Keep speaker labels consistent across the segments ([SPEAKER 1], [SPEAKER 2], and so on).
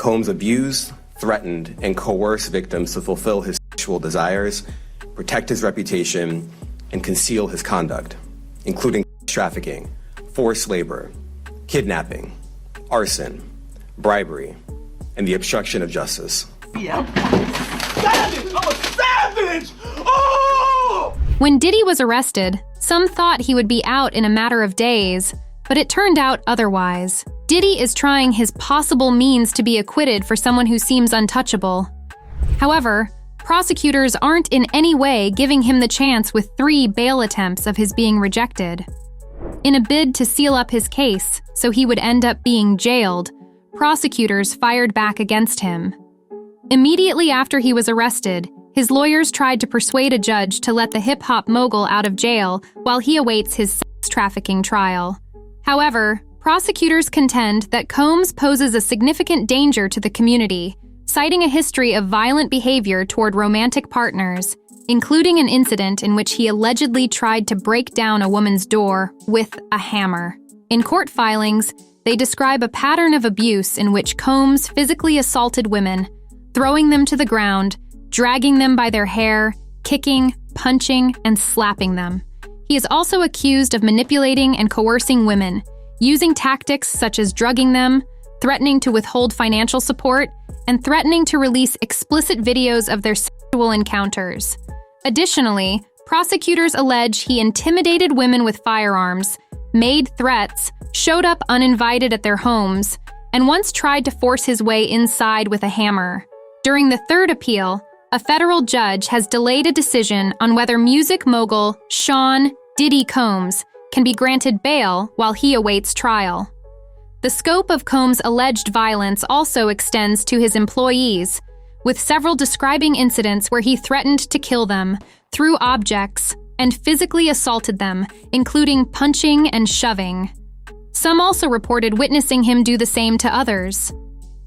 [SPEAKER 1] Combs abused, threatened, and coerced victims to fulfill his sexual desires, protect his reputation, and conceal his conduct, including trafficking, forced labor, kidnapping, arson, bribery, and the obstruction of justice.
[SPEAKER 2] Yeah, savage! I'm a savage! Oh!
[SPEAKER 3] When Diddy was arrested, some thought he would be out in a matter of days, but it turned out otherwise. Diddy is trying his possible means to be acquitted for someone who seems untouchable. However, prosecutors aren't in any way giving him the chance with 3 bail attempts of his being rejected. In a bid to seal up his case so he would end up being jailed, prosecutors fired back against him. Immediately after he was arrested, his lawyers tried to persuade a judge to let the hip-hop mogul out of jail while he awaits his sex trafficking trial. However, prosecutors contend that Combs poses a significant danger to the community, citing a history of violent behavior toward romantic partners, including an incident in which he allegedly tried to break down a woman's door with a hammer. In court filings, they describe a pattern of abuse in which Combs physically assaulted women, throwing them to the ground, dragging them by their hair, kicking, punching, and slapping them. He is also accused of manipulating and coercing women, using tactics such as drugging them, threatening to withhold financial support, and threatening to release explicit videos of their sexual encounters. Additionally, prosecutors allege he intimidated women with firearms, made threats, showed up uninvited at their homes, and once tried to force his way inside with a hammer. During the 3rd appeal, a federal judge has delayed a decision on whether music mogul Sean Diddy Combs can be granted bail while he awaits trial. The scope of Combs' alleged violence also extends to his employees, with several describing incidents where he threatened to kill them, threw objects, and physically assaulted them, including punching and shoving. Some also reported witnessing him do the same to others.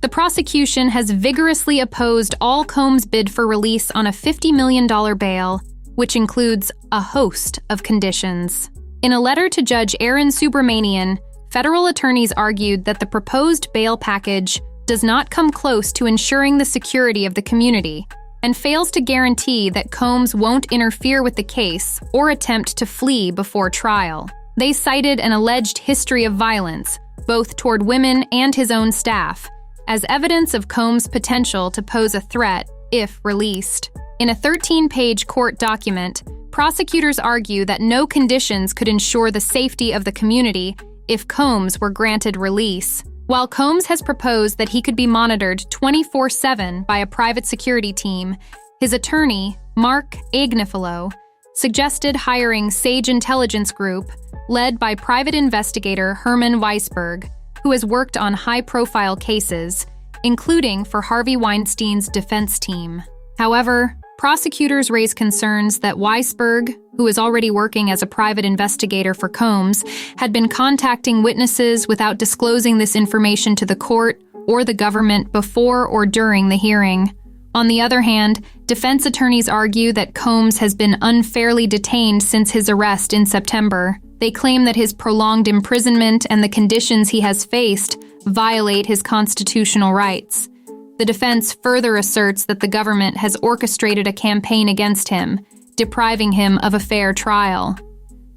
[SPEAKER 3] The prosecution has vigorously opposed all Combs' bid for release on a $50 million bail, which includes a host of conditions. In a letter to Judge Aaron Subramanian, federal attorneys argued that the proposed bail package does not come close to ensuring the security of the community and fails to guarantee that Combs won't interfere with the case or attempt to flee before trial. They cited an alleged history of violence, both toward women and his own staff, as evidence of Combs' potential to pose a threat if released. In a 13-page court document, prosecutors argue that no conditions could ensure the safety of the community if Combs were granted release. While Combs has proposed that he could be monitored 24/7 by a private security team, his attorney, Mark Agnifilo, suggested hiring Sage Intelligence Group, led by private investigator Herman Weisberg, who has worked on high-profile cases, including for Harvey Weinstein's defense team. However, prosecutors raise concerns that Weisberg, who is already working as a private investigator for Combs, had been contacting witnesses without disclosing this information to the court or the government before or during the hearing. On the other hand, defense attorneys argue that Combs has been unfairly detained since his arrest in September. They claim that his prolonged imprisonment and the conditions he has faced violate his constitutional rights. The defense further asserts that the government has orchestrated a campaign against him, depriving him of a fair trial.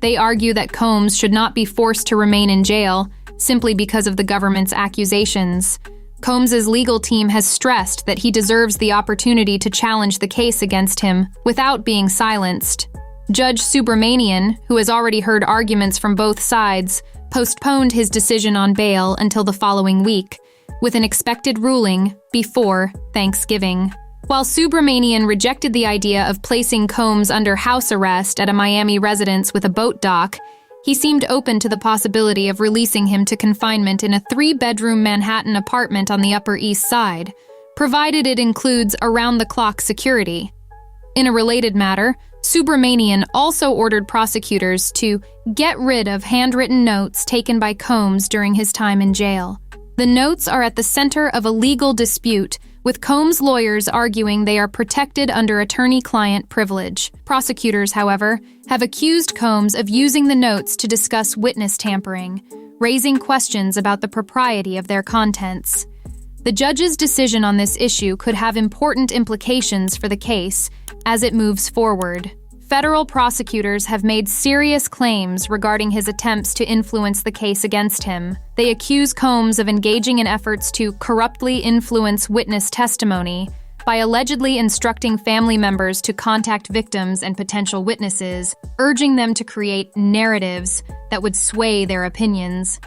[SPEAKER 3] They argue that Combs should not be forced to remain in jail simply because of the government's accusations. Combs' legal team has stressed that he deserves the opportunity to challenge the case against him without being silenced. Judge Subramanian, who has already heard arguments from both sides, postponed his decision on bail until the following week, with an expected ruling before Thanksgiving. While Subramanian rejected the idea of placing Combs under house arrest at a Miami residence with a boat dock, he seemed open to the possibility of releasing him to confinement in a 3-bedroom Manhattan apartment on the Upper East Side, provided it includes around-the-clock security. In a related matter, Subramanian also ordered prosecutors to get rid of handwritten notes taken by Combs during his time in jail. The notes are at the center of a legal dispute, with Combs' lawyers arguing they are protected under attorney-client privilege. Prosecutors, however, have accused Combs of using the notes to discuss witness tampering, raising questions about the propriety of their contents. The judge's decision on this issue could have important implications for the case as it moves forward. Federal prosecutors have made serious claims regarding his attempts to influence the case against him. They accuse Combs of engaging in efforts to corruptly influence witness testimony by allegedly instructing family members to contact victims and potential witnesses, urging them to create narratives that would sway their opinions.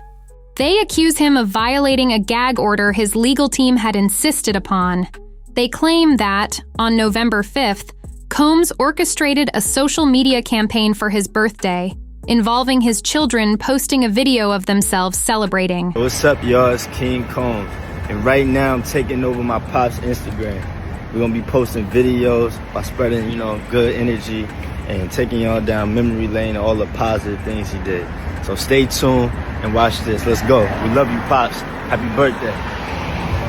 [SPEAKER 3] They accuse him of violating a gag order his legal team had insisted upon. They claim that, on November 5th, Combs orchestrated a social media campaign for his birthday, involving his children posting a video of themselves celebrating.
[SPEAKER 4] What's up, y'all? It's King Combs. And right now, I'm taking over my pop's Instagram. We're going to be posting videos by spreading, good energy and taking y'all down memory lane and all the positive things he did. So stay tuned and watch this. Let's go. We love you, Pops. Happy birthday.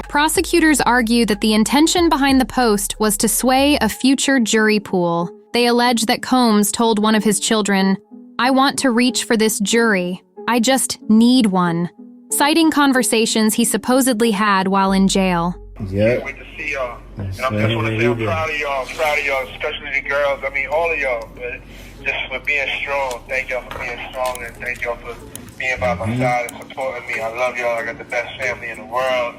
[SPEAKER 3] Prosecutors argue that the intention behind the post was to sway a future jury pool. They allege that Combs told one of his children, "I want to reach for this jury. I just need one," citing conversations he supposedly had while in jail.
[SPEAKER 4] Yeah.
[SPEAKER 2] Can't wait to see y'all. And I just want to say I'm proud of y'all, especially the girls. I mean, all of y'all, but just for being strong. Thank y'all for being strong, and thank y'all for being by my side and supporting me. I love y'all. I got the best family in the world.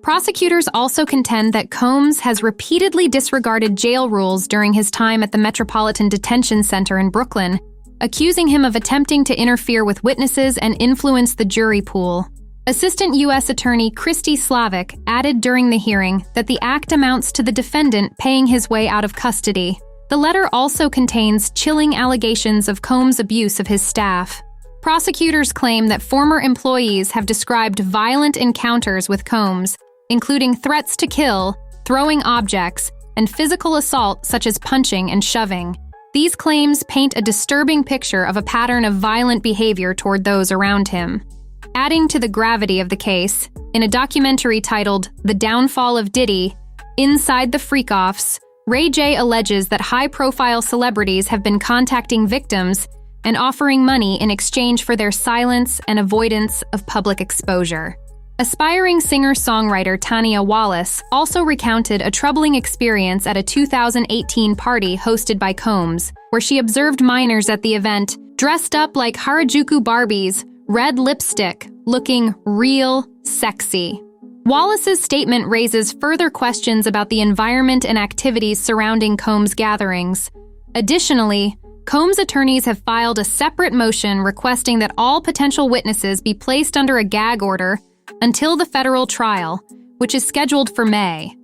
[SPEAKER 3] Prosecutors also contend that Combs has repeatedly disregarded jail rules during his time at the Metropolitan Detention Center in Brooklyn, accusing him of attempting to interfere with witnesses and influence the jury pool. Assistant U.S. Attorney Christy Slavic added during the hearing that the act amounts to the defendant paying his way out of custody. The letter also contains chilling allegations of Combs' abuse of his staff. Prosecutors claim that former employees have described violent encounters with Combs, including threats to kill, throwing objects, and physical assault such as punching and shoving. These claims paint a disturbing picture of a pattern of violent behavior toward those around him. Adding to the gravity of the case, in a documentary titled The Downfall of Diddy, Inside the Freak-Offs, Ray J alleges that high-profile celebrities have been contacting victims and offering money in exchange for their silence and avoidance of public exposure. Aspiring singer-songwriter Tanya Wallace also recounted a troubling experience at a 2018 party hosted by Combs, where she observed minors at the event dressed up like Harajuku Barbies, red lipstick, looking real sexy. Wallace's statement raises further questions about the environment and activities surrounding Combs' gatherings. Additionally, Combs' attorneys have filed a separate motion requesting that all potential witnesses be placed under a gag order until the federal trial, which is scheduled for May.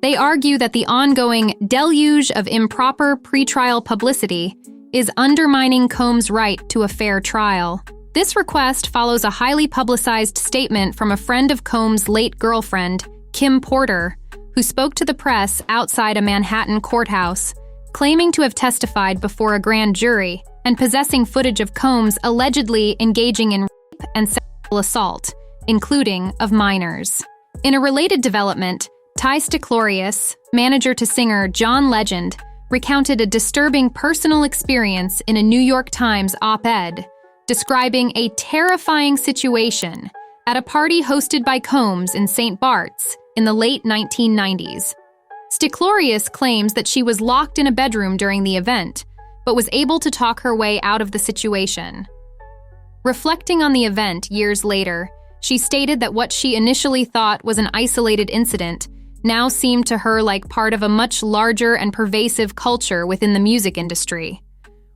[SPEAKER 3] They argue that the ongoing deluge of improper pretrial publicity is undermining Combs' right to a fair trial. This request follows a highly publicized statement from a friend of Combs' late girlfriend, Kim Porter, who spoke to the press outside a Manhattan courthouse, claiming to have testified before a grand jury and possessing footage of Combs allegedly engaging in rape and sexual assault, including of minors. In a related development, Ty Sticlorius, manager to singer John Legend, recounted a disturbing personal experience in a New York Times op-ed, describing a terrifying situation at a party hosted by Combs in St. Bart's in the late 1990s. Sticlorius claims that she was locked in a bedroom during the event, but was able to talk her way out of the situation. Reflecting on the event years later, she stated that what she initially thought was an isolated incident now seemed to her like part of a much larger and pervasive culture within the music industry,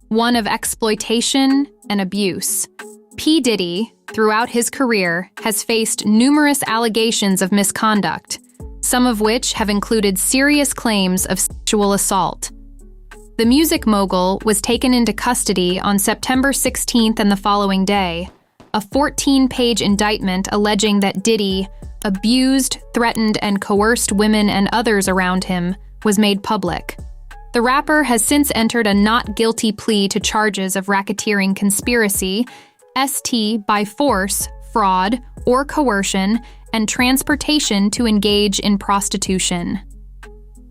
[SPEAKER 3] one of exploitation and abuse. P. Diddy, throughout his career, has faced numerous allegations of misconduct, some of which have included serious claims of sexual assault. The music mogul was taken into custody on September 16th and the following day. A 14-page indictment alleging that Diddy abused, threatened, and coerced women and others around him was made public. The rapper has since entered a not guilty plea to charges of racketeering conspiracy, ST by force, fraud, or coercion, and transportation to engage in prostitution.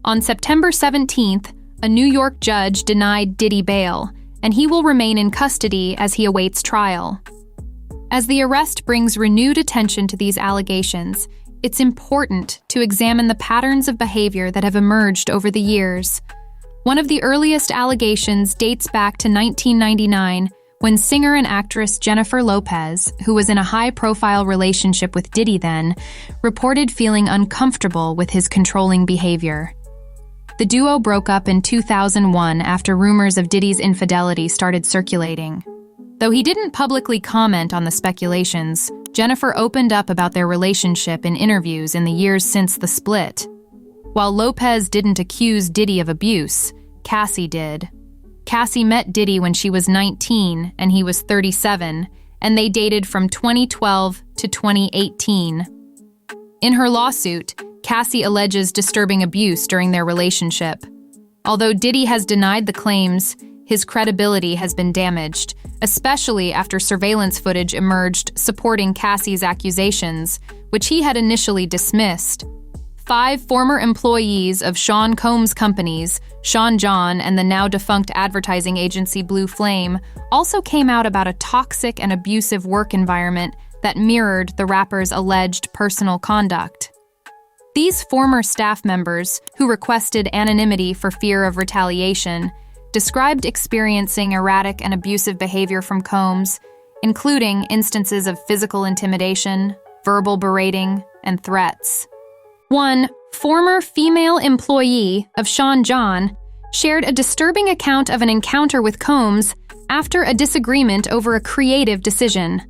[SPEAKER 3] On September 17th, a New York judge denied Diddy bail, and he will remain in custody as he awaits trial. As the arrest brings renewed attention to these allegations, it's important to examine the patterns of behavior that have emerged over the years. One of the earliest allegations dates back to 1999, when singer and actress Jennifer Lopez, who was in a high-profile relationship with Diddy then, reported feeling uncomfortable with his controlling behavior. The duo broke up in 2001 after rumors of Diddy's infidelity started circulating. Though he didn't publicly comment on the speculations, Jennifer opened up about their relationship in interviews in the years since the split. While Lopez didn't accuse Diddy of abuse, Cassie did. Cassie met Diddy when she was 19 and he was 37, and they dated from 2012 to 2018. In her lawsuit, Cassie alleges disturbing abuse during their relationship. Although Diddy has denied the claims, his credibility has been damaged, especially after surveillance footage emerged supporting Cassie's accusations, which he had initially dismissed. 5 former employees of Sean Combs' companies, Sean John and the now-defunct advertising agency Blue Flame, also came out about a toxic and abusive work environment that mirrored the rapper's alleged personal conduct. These former staff members, who requested anonymity for fear of retaliation, described experiencing erratic and abusive behavior from Combs, including instances of physical intimidation, verbal berating, and threats. One former female employee of Sean John shared a disturbing account of an encounter with Combs after a disagreement over a creative decision.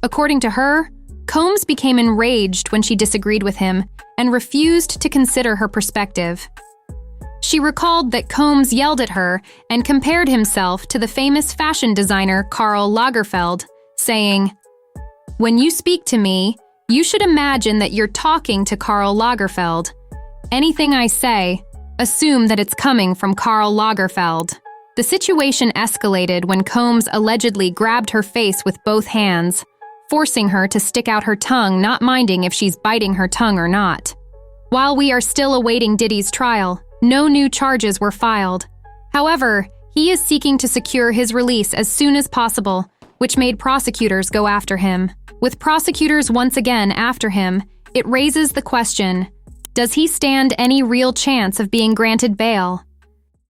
[SPEAKER 3] According to her, Combs became enraged when she disagreed with him and refused to consider her perspective. She recalled that Combs yelled at her and compared himself to the famous fashion designer Karl Lagerfeld, saying, "When you speak to me, you should imagine that you're talking to Karl Lagerfeld. Anything I say, assume that it's coming from Karl Lagerfeld." The situation escalated when Combs allegedly grabbed her face with both hands, forcing her to stick out her tongue, not minding if she's biting her tongue or not. While we are still awaiting Diddy's trial, no new charges were filed. However, he is seeking to secure his release as soon as possible, which made prosecutors go after him. With prosecutors once again after him, it raises the question, does he stand any real chance of being granted bail?